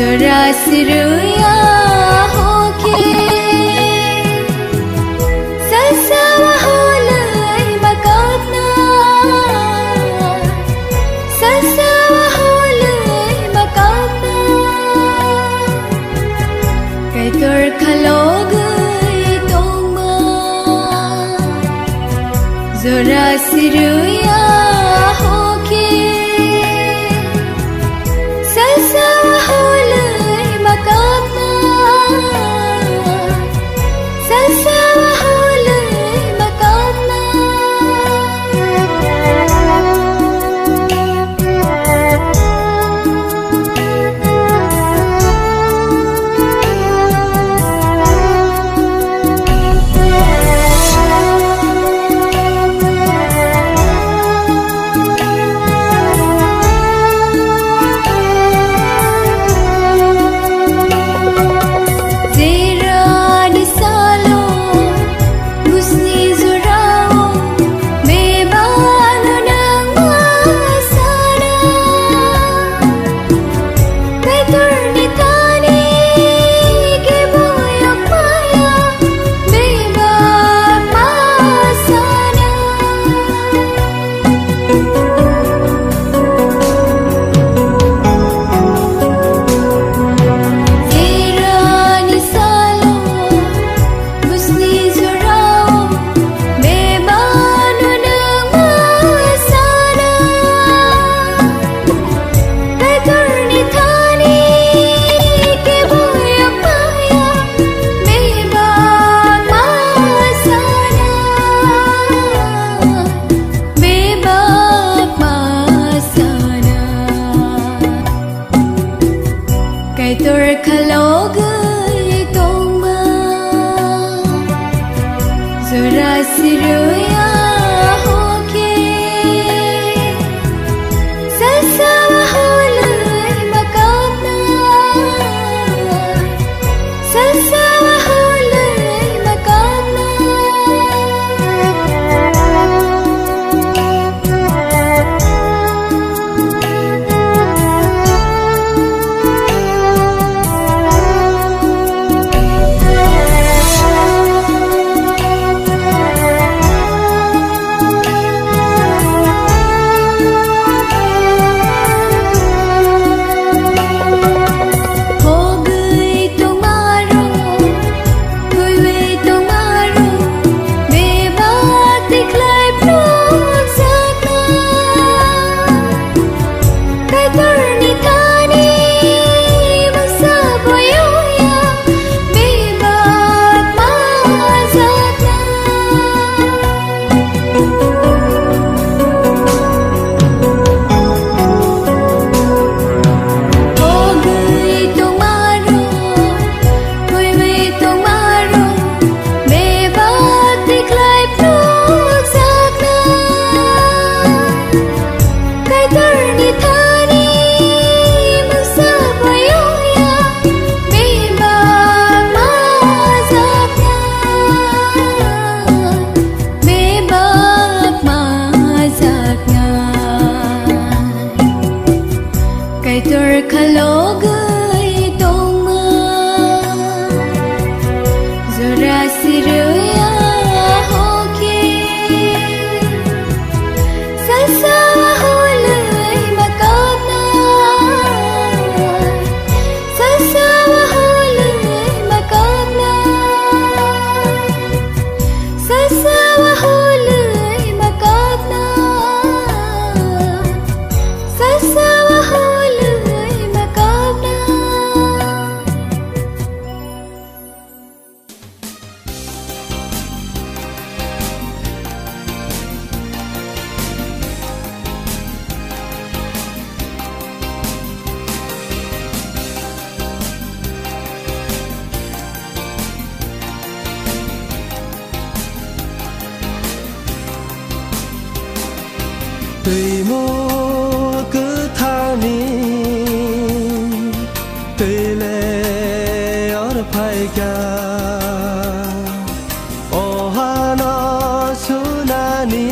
जरा सिरुया होके सलसावा होलय मकातना सलसावा होलय मकातना kay tur khalogay tongma जरा सिरुया होके सलसावा होलय मकातना सलसावा होलय मकातना kay tur khalogay tongma जरा सिरुया होके सलसावा होलय मकातना सलसावा होलय मकातना kay tur khalogay tongma जरा सिरुया होके सलसावा होलय मकातना सलसावा होलय मकातना सलसावा होलय मकातना सलसावा होलय मकातना tùy mua cứ thao ni tùy lệ ở phải cả ô ha nó su na ni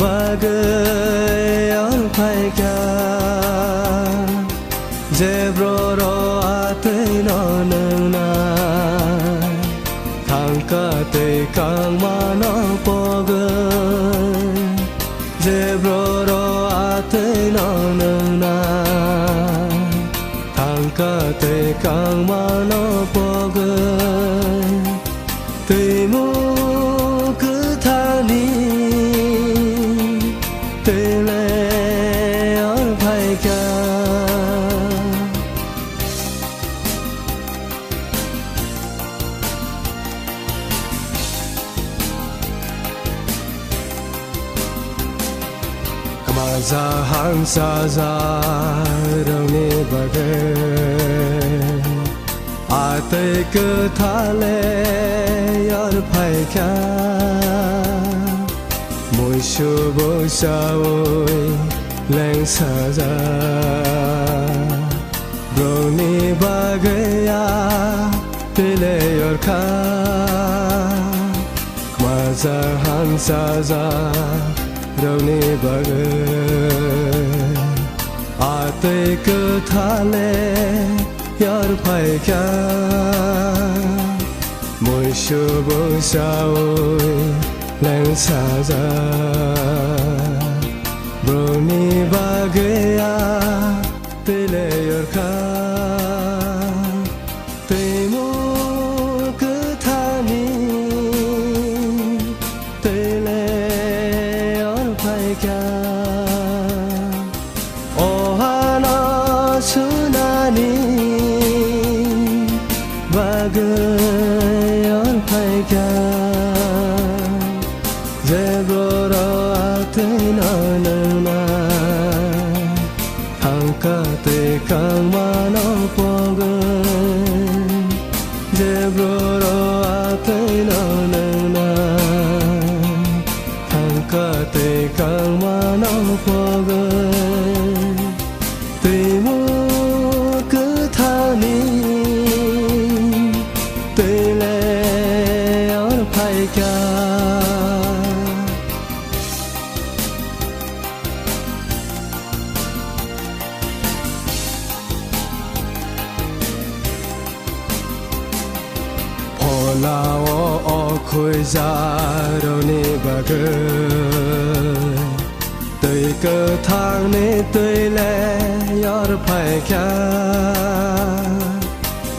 bagai ở phải cả cả tê càng mà nó bỏ gơi tê mu cứ thang đi tê lệ ở phải cả mà ra hàng xa ra đâu nè bagai à tê cứ thả lệ ở phải cả mùi sưu bố sa ôi lên xa ra đâu nè bagai à tê lệ ở cả mà ra hàng xa ra đâu nè bagai à tê cứ thả lệ ở phải cả mùi sưu bố sa ôi lên xa ra đâu nè bagai à tê lệ ở cả tê mu cứ thả ni tê lệ ở phải cả ô hana sunani bagai ở phải cả zebro ate na na thang cả tê càng mà nó bỏ gơi zebro ate na thang cả tê càng mà nó bỏ gơi tê mu cứ thả ni tê lệ ở phải cả lao o khôi ra đâu nè bagai tươi cơ thang nè tươi lệ ở phải cả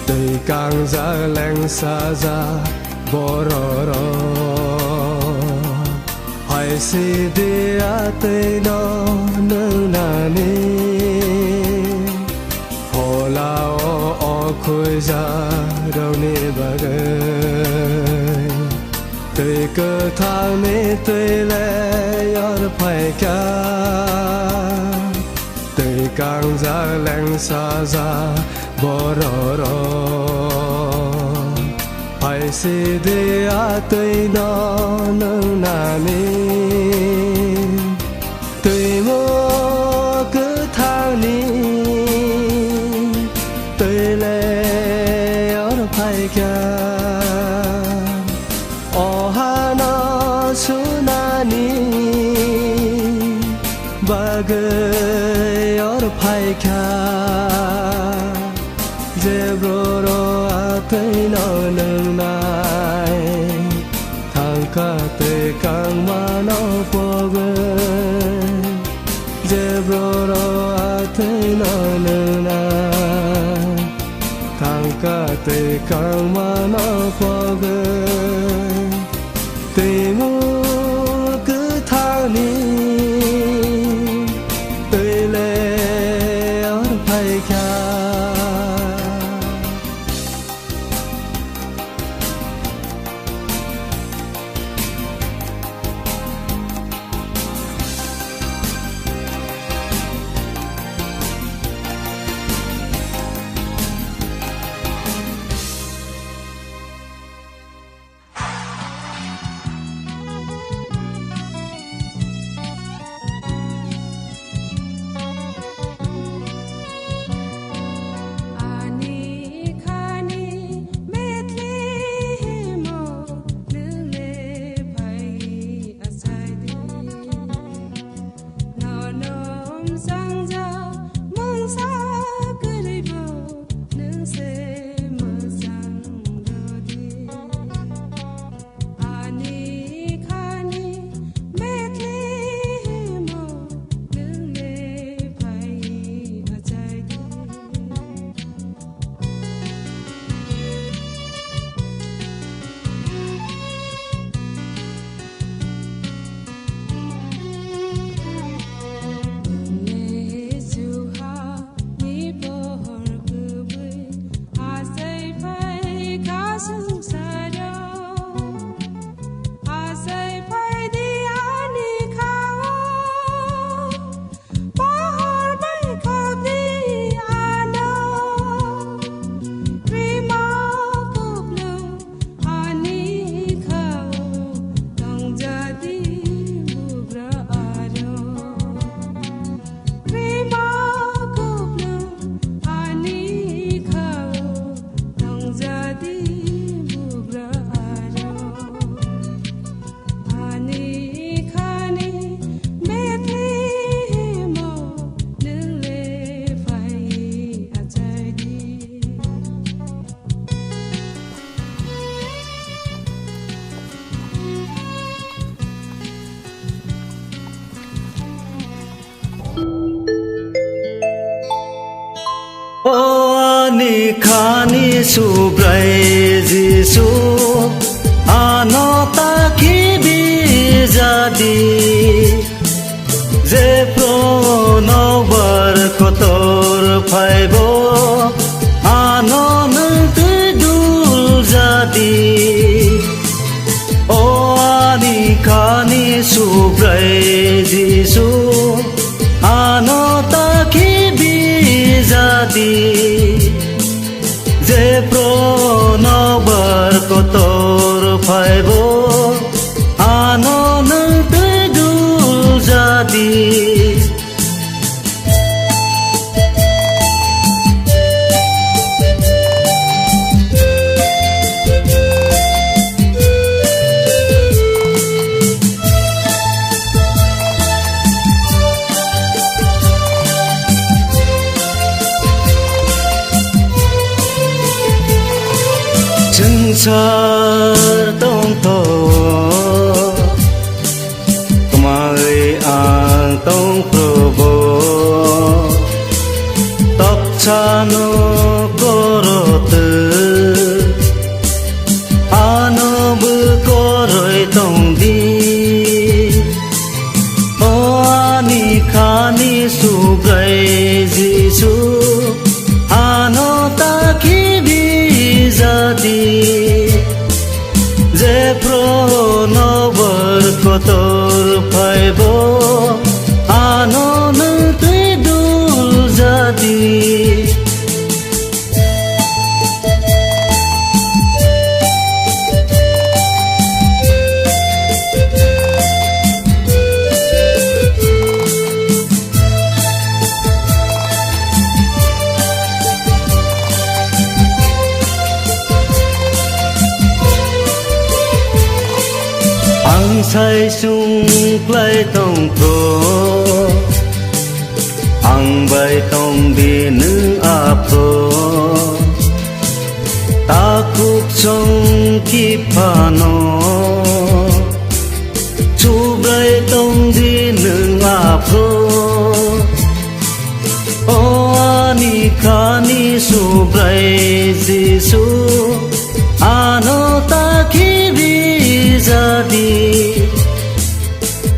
tươi càng ra leng xa ra bỏ rò hay si đi à tươi nó nâng nà ni hồ lao o khôi ra đâu nè bagai tươi cơ thang nè tươi lệ ở phải cả tươi càng ra leng xa ra bỏ rò hay si đi à tươi nó nâng nà ni tươi mua cứ thang ni tươi lệ ở phải cả ô hana sunani bagai ở phải cả zebro ate nó nâng nai thang cả tê càng mà nó bỏ gơi zebro ate nó nâng nai thang cả tê càng mà nó bỏ gơi tê mu cứ thả ni tươi lệ ở phải cả O ani khani subrai Jisu anota khibi jadi je pronobar kotor phaibo anon tudul jadi O ani khani subrai Jisu anota khibi jadi je pronobar kotor phaibo anon tudul jadi Sar tông thổ Kumari ang tông probo Tóc chano korotu Ano bu koroi tông di O ani khani subrai Jisu Ano ta khibi jadi je pronobar kotor phaibo anon tudul jadi Sai sung play tông pro ang bay tông đi nữ apro ta khúc trong kipano chu bay tông đi nữ apro O ani khani subrai Jisu anota khibi jadi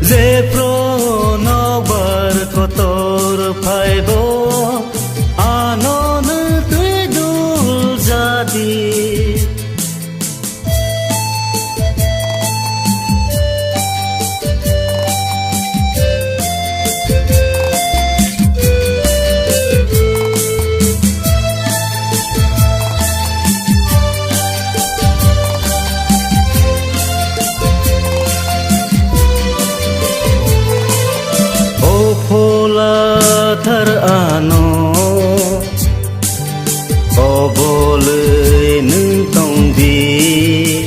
je pronobar kotor phaibo anon tudul jadi thar ano o bolei nung tong di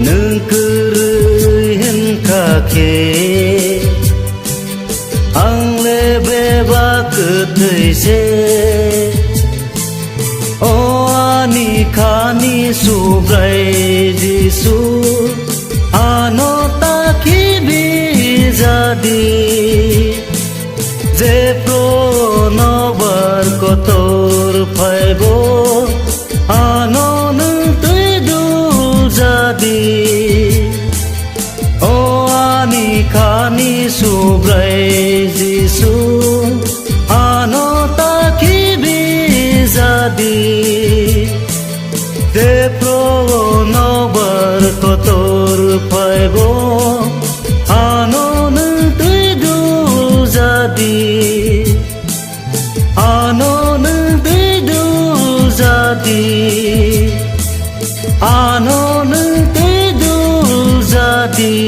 nung kurui hen ka ke ang lebe ba kuthai se O ani khani subrai Jisu anota khibi jadi je pronobar kotor phaibo anon tudul jadi O ani khani subrai Jisu anota khibi jadi je pronobar kotor phaibo anon tudul jadi anon tudul jadi anon tudul jadi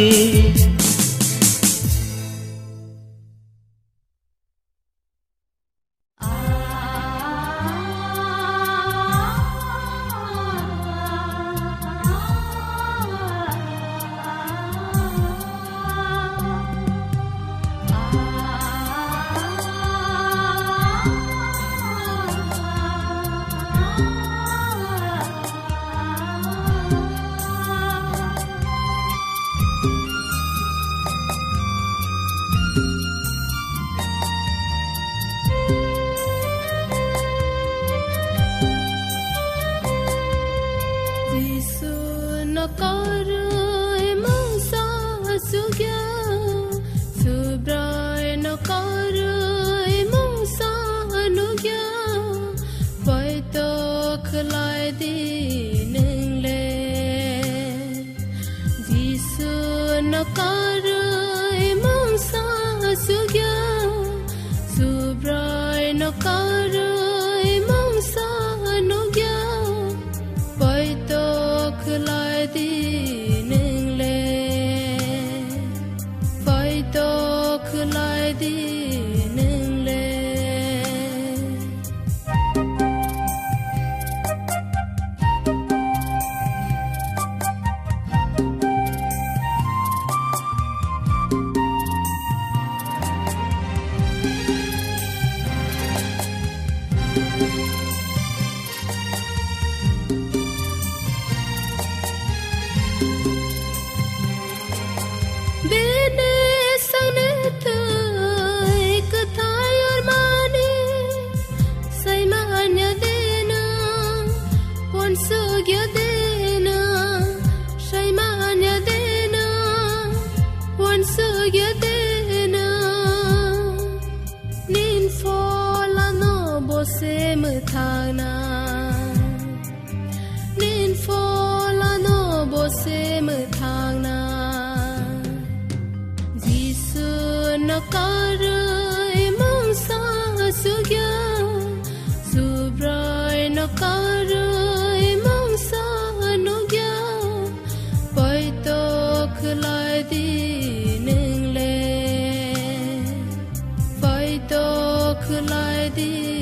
nó có rơi mong xa nó gia bởi tôi cứ lại đi nâng lên bởi tôi cứ lại đi nâng lên se mơ thang na nên phố là nó bộ se mơ thang na Giêsu nó có rơi mong xa su gia dù rồi nó có rơi mong xa nó gia bởi tôi cứ lại đi nâng lên bởi tôi cứ lại đi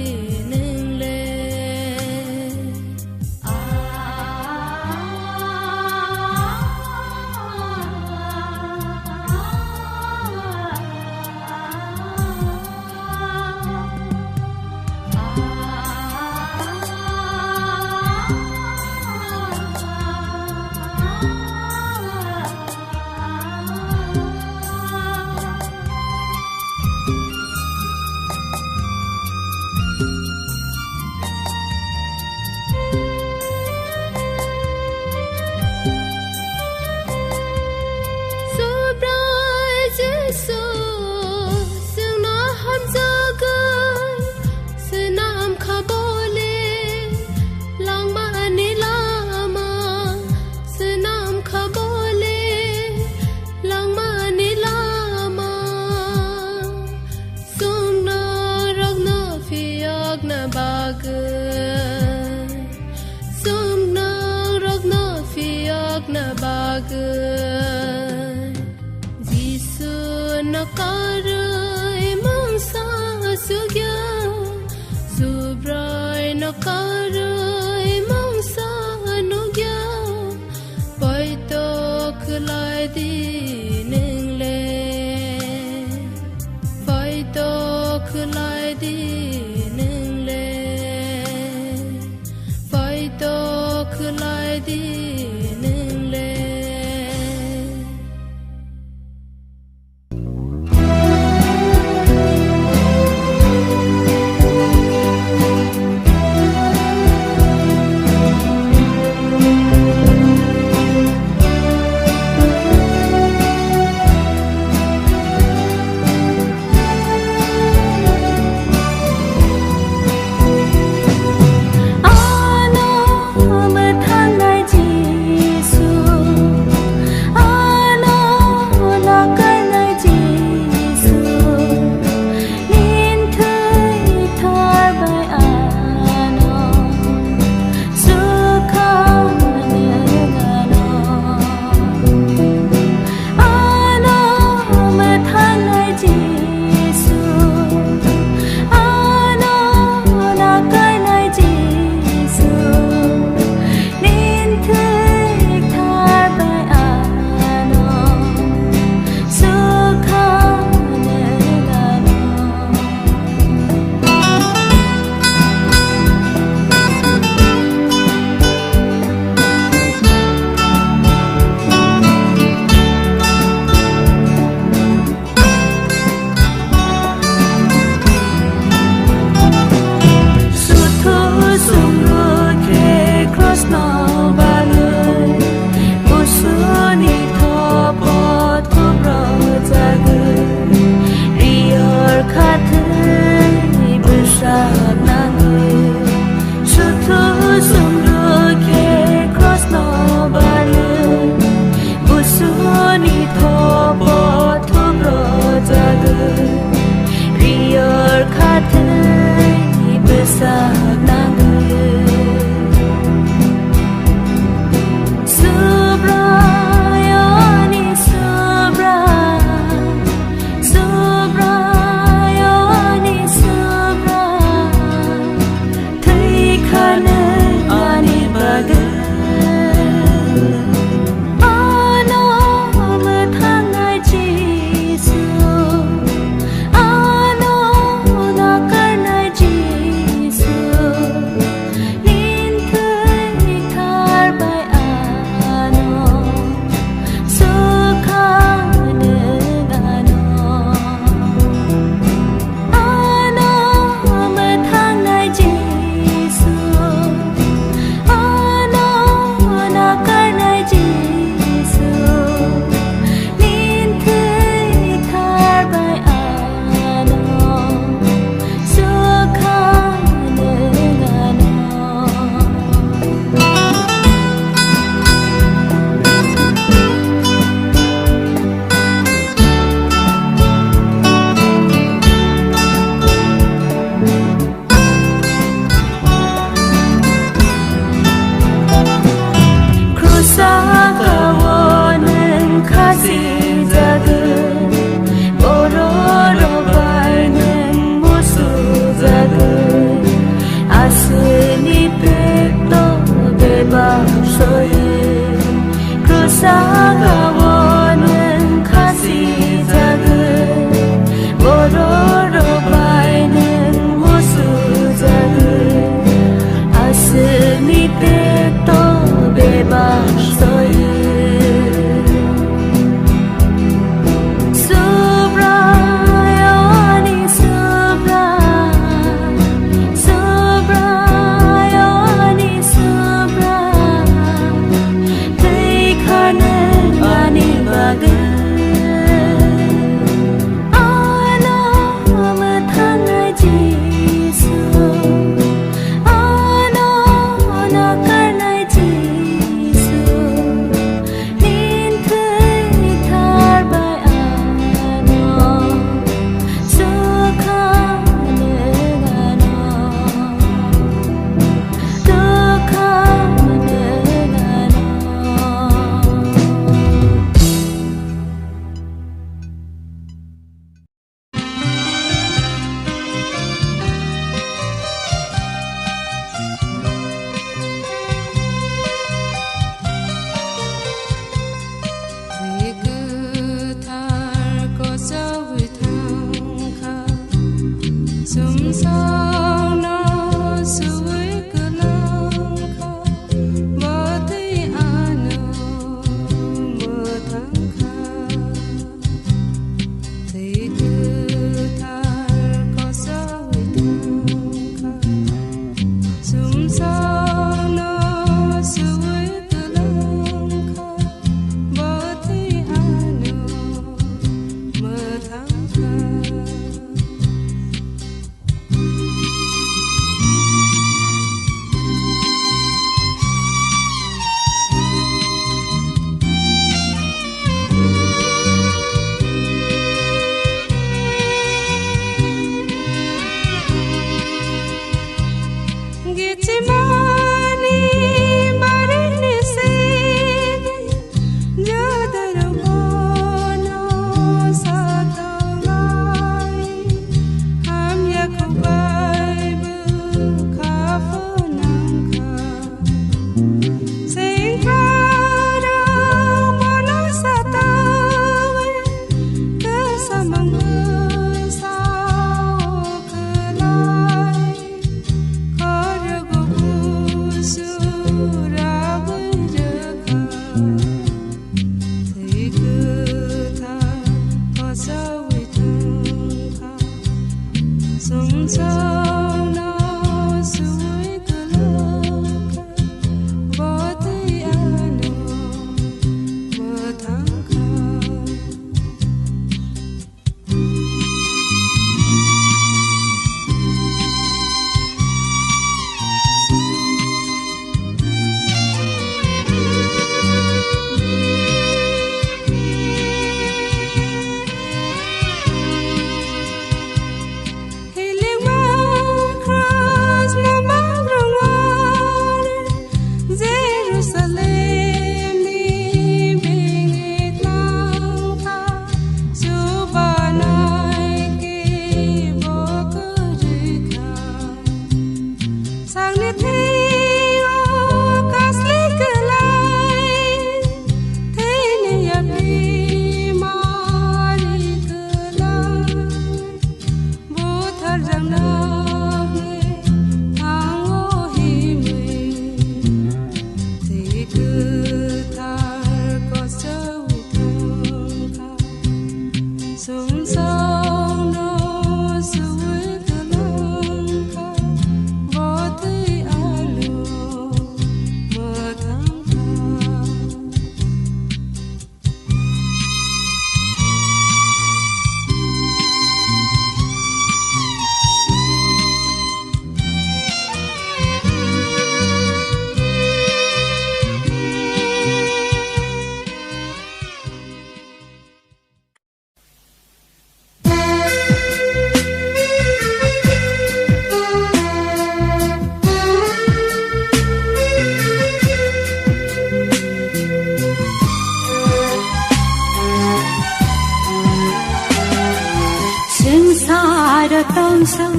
tâm sâu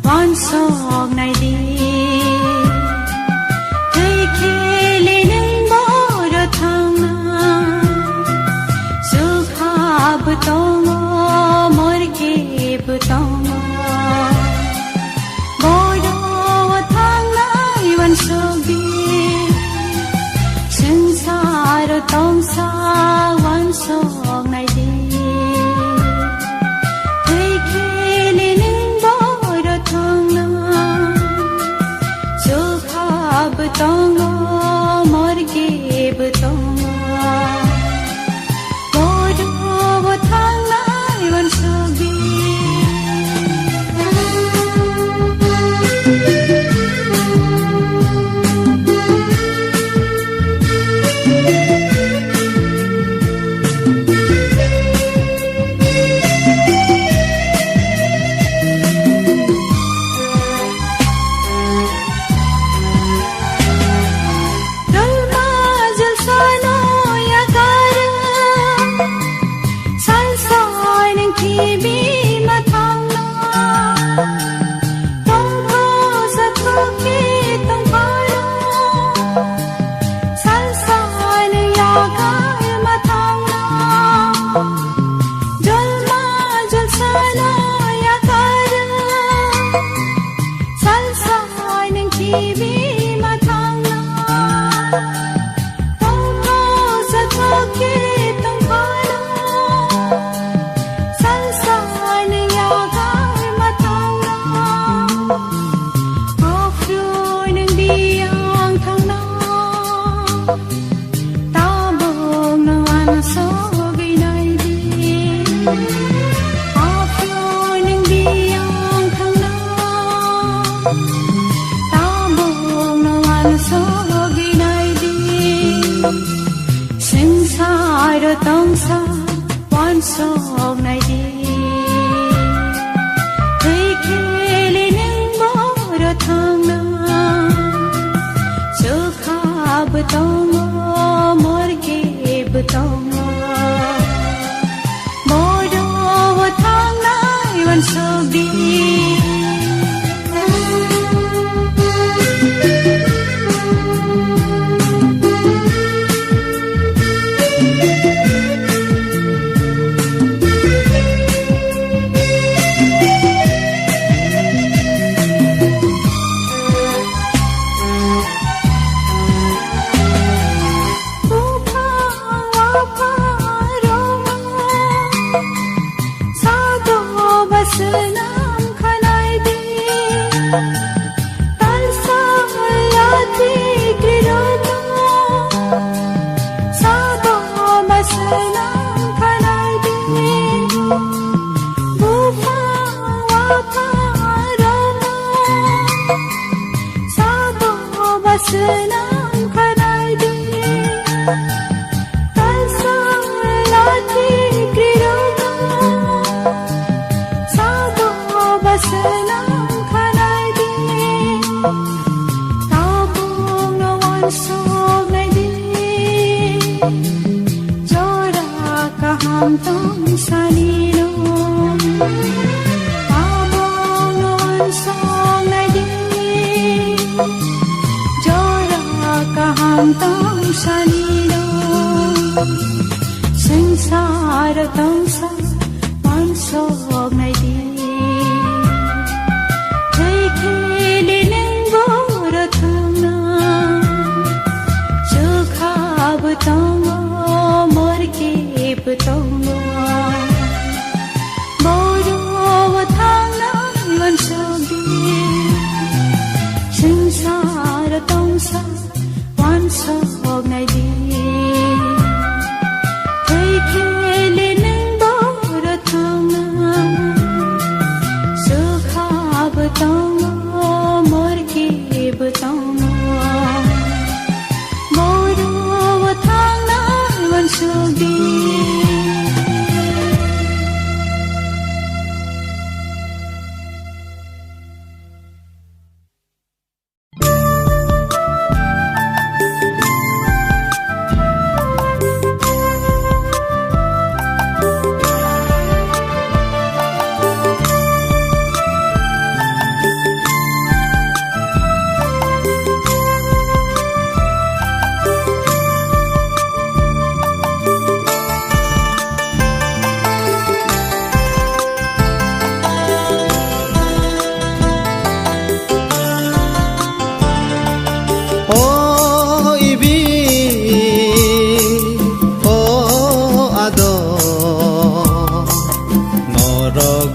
con sọc này đi thấy khi lên nâng bó đợt thang su khá bờ tông mơ kê bờ tông bó đô thang này vẫn sâu đi sinh xa đợt tông xa vẫn sọc này đi बताऊंगा मर के बताऊंगा बोलो वो थाना वन सभी TV mà thang na tông thô sa thô kê tông khó na san sa ne ya gai mà thang na áo phiêu nâng đi ang thang na ta bông nâng ăn số gây này đi áo phiêu nâng đi ang thang na ta buông nâng ăn số ghi này đi sinh sai rồi tông xa quan sông này đi thấy kê lên những bó rồi thang na chưa khá bờ tông mơ kê bờ tông bó đồ thang này quan sông đi senam khanai di tal sa yati kirana sa do masenam khanai di bufa wa pa rana sa do masenam khanai di tal sa yati kirana senam khanai di ta buông no one song này đi chora kaham tom sani no ta buông no one song này đi chora kaham tom sani no sansar tom sa one song này đi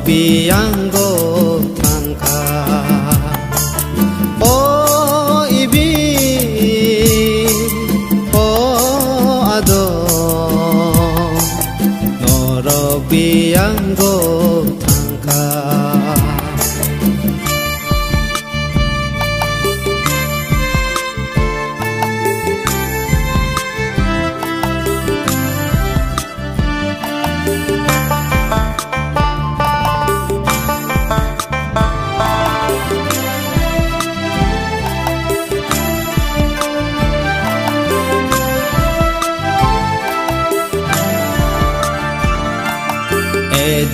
Biango tangka o ibi o ado noro biango tangka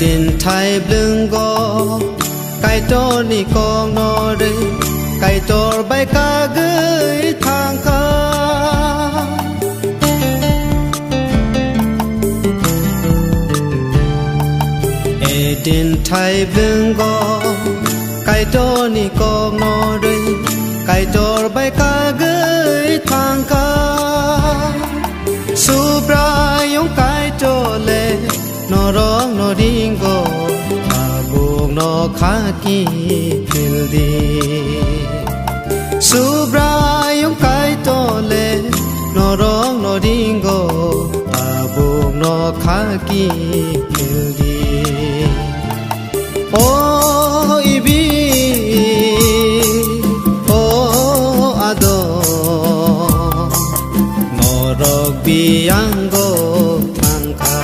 Din thai blung go kai to ni kong no re kai tor bai ka gui thang ka din thai blung go kai to ni kong no re kai to bay ca gửi thang ca su bra yong cái trô lệ nó rong nó đinh go à buông nó khá kỳ phil đi su bra yong cái trô lệ nó rong nó đinh go à buông nó khá kỳ phil đi oh ibi oh ado no rog biango thangka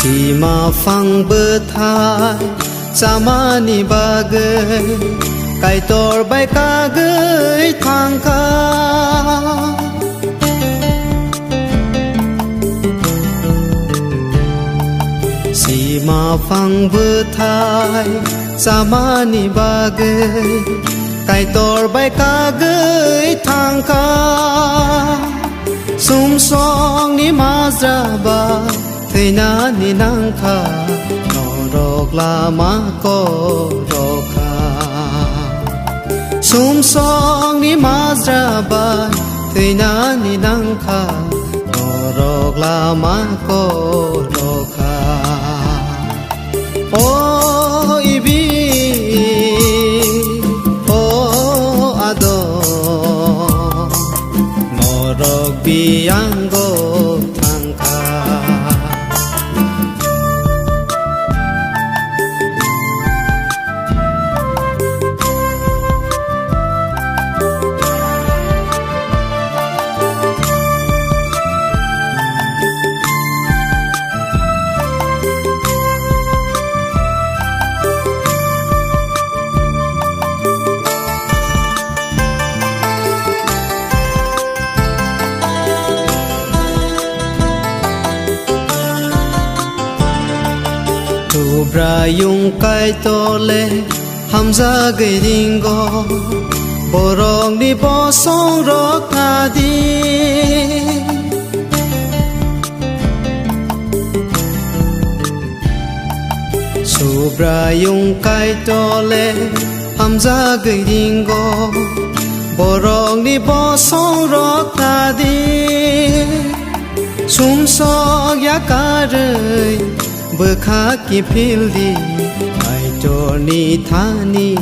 khi mà phăng bơ thai sa ma ni ba gơi cái tor bay ca gơi thang ca si mà phăng bơ thai sa ma ni ba gơi cái tor bay ca gơi thang ca sum song ni ma ra ba thế na ni nang kha no rok la ma ko rok kha sum song ni ma ra ba thế na ni nang kha no rok la ma ko rok kha oh ibi oh ado no rok biango tu bra yung kai to le hamza ge ding go borong ni bo song ro ka di su bra yung kai to le hamza ge ding go borong ni bo song ro ka di sum so ya ka rơi bơ khá kỳ phil đi ai cho ni tha ni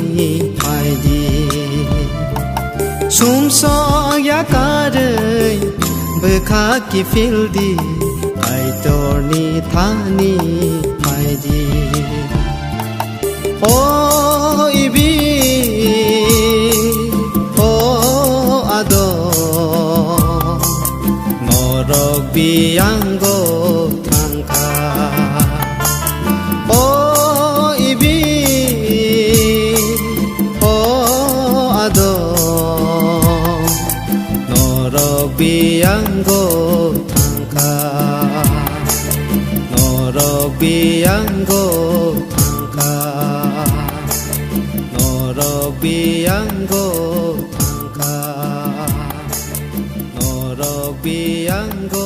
ai đi sum so ya ka đời bơ khá kỳ phil đi ai cho ni tha ni ai đi oh ibi oh ado no rog biango biango thangka no biango thangka no biango thangka no biango